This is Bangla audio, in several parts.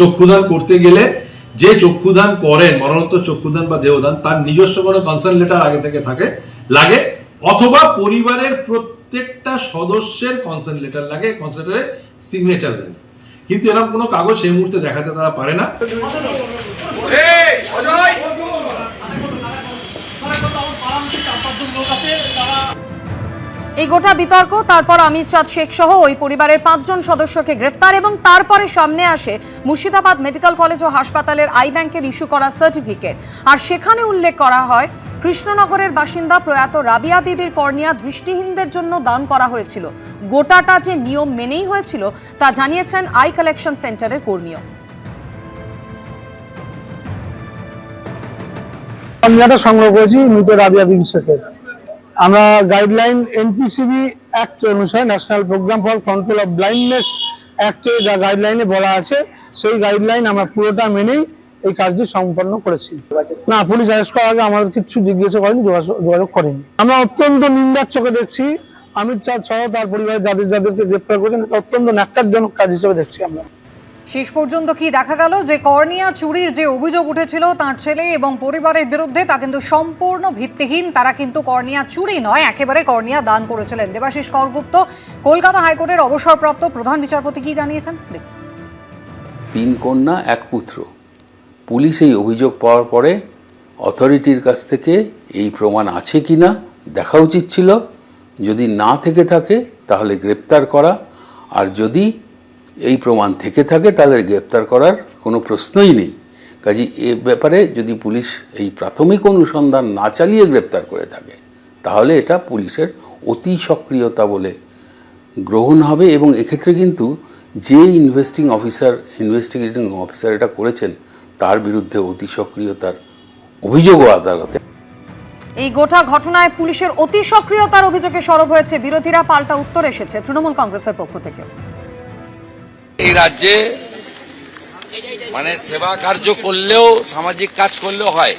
চক্ষুদান করতে গেলে যে চক্ষুদান করেন, মরণোত্তর চক্ষুদান বা দেহদান, তার নিজস্ব কোনো কনসার্ন লেটার আগে থেকে লাগে, অথবা পরিবারের প্রত্যেকটা সদস্যের কনসার্ন লেটার লাগে, কনসার্ন লেটারে সিগনেচার লাগে। কিন্তু এরকম কোনো কাগজ সেই মুহূর্তে দেখাতে তারা পারে না। এই গোটা বিতর্ক, তারপর আমির চাঁদ শেখ সহ ওই পরিবারের 5 জন সদস্যকে গ্রেফতার, এবং তারপরে সামনে আসে মুর্শিদাবাদ মেডিকেল কলেজ ও হাসপাতালের আই ব্যাংকের ইস্যু করা সার্টিফিকেট। আর সেখানে উল্লেখ করা হয় কৃষ্ণনগরের বাসিন্দা প্রয়াত রাবিয়া বিবির কর্নিয়া দৃষ্টিহীনদের জন্য দান করা হয়েছিল। গোটাটা যে নিয়ম মেনেই হয়েছিল তা জানিয়েছেন আই কালেকশন সেন্টারের কর্মীও। কর্নিয়াটা সংগ্রহ করেছি মৃত রাবিয়া বিবি শেখের। আমরা গাইডলাইন এনপিসিবি অ্যাক্ট অনুসারে, national program for control of blindness অ্যাক্টে যা গাইডলাইনে বলা আছে, সেই গাইডলাইন আমরা পুরোটা মেনেই এই কাজটি সম্পন্ন করেছি। না, পুলিশ অ্যারেস্ট করার আগে আমাদের কিছু জিজ্ঞাসা করেনি, যোগাযোগ করেনি। আমরা অত্যন্ত নিন্দার চোখে দেখছি আমির চাঁদ সহ তার পরিবারের যাদেরকে গ্রেপ্তার করেছেন, অত্যন্ত ন্যাক্কারজনক কাজ হিসেবে দেখছি আমরা। শেষ পর্যন্ত কি দেখা গেল যে কর্নিয়া চুরির যে অভিযোগ উঠেছিল তার ছেলে এবং পরিবারের বিরুদ্ধে, তা কিন্তু সম্পূর্ণ ভিত্তিহীন। তারা কিন্তু কর্নিয়া চুরি নয়, একেবারে কর্নিয়া দান করেছিলেন। দেবাশিস করগুপ্ত, কলকাতা হাইকোর্টের অবসরপ্রাপ্ত প্রধান বিচারপতি, কি জানিয়েছেন? 3 কন্যা 1 পুত্র। পুলিশ এই অভিযোগ পাওয়ার পরে অথরিটির কাছ থেকে এই প্রমাণ আছে কিনা দেখা উচিত ছিল। যদি না থেকে থাকে তাহলে গ্রেপ্তার করা, আর যদি এই প্রমাণ থেকে থাকে তাহলে গ্রেপ্তার করার কোনো প্রশ্নই নেই। কাজে এ ব্যাপারে যদি পুলিশ এই প্রাথমিক অনুসন্ধান না চালিয়ে গ্রেপ্তার করে থাকে তাহলে এটা পুলিশের অতি সক্রিয়তা বলে গ্রহণ হবে। এবং এক্ষেত্রে কিন্তু যে ইনভেস্টিগেটিং অফিসার এটা করেছেন তার বিরুদ্ধে অতি সক্রিয়তার অভিযোগও আদালতে। এই গোটা ঘটনায় পুলিশের অতি সক্রিয়তার অভিযোগে সরব হয়েছে বিরোধীরা। পাল্টা উত্তর এসেছে তৃণমূল কংগ্রেসের পক্ষ থেকে। এই রাজ্যে মানে সেবা কার্য করলেও, সামাজিক কাজ করলেও হয়,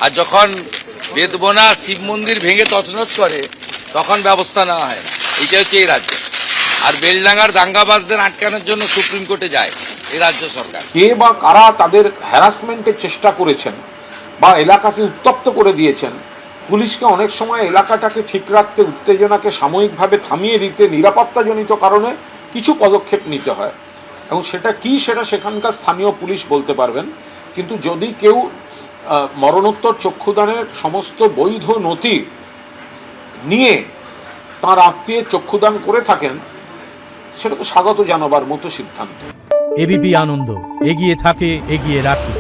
আর যখন বেদবনা শিব মন্দির ভেঙে তছনছ করে তখন ব্যবস্থা নেওয়া হয় না। এইটা হচ্ছে এই রাজ্য। আর বেলডাঙ্গার দাঙ্গাবাজদের আটকানোর জন্য সুপ্রিম কোর্টে যায় এই রাজ্য সরকার। কে বা কারা তাদের হ্যারাসমেন্টের চেষ্টা করেছেন বা এলাকাকে উত্তপ্ত করে দিয়েছেন, পুলিশকে অনেক সময় এলাকাটাকে ঠিক রাখতে, উত্তেজনাকে সাময়িকভাবে থামিয়ে দিতে নিরাপত্তাজনিত কারণে কিছু পদক্ষেপ নিতে হয়, এবং সেটা কি সেটা সেখানকার স্থানীয় পুলিশ বলতে পারবেন। কিন্তু যদি কেউ মরণোত্তর চক্ষুদানের সমস্ত বৈধ নথি নিয়ে তার আত্মীয় চক্ষুদান করে থাকেন, সেটা তো স্বাগত জানাবার মতো সিদ্ধান্ত। এবিপি আনন্দ, এগিয়ে থাকে, এগিয়ে রাখে।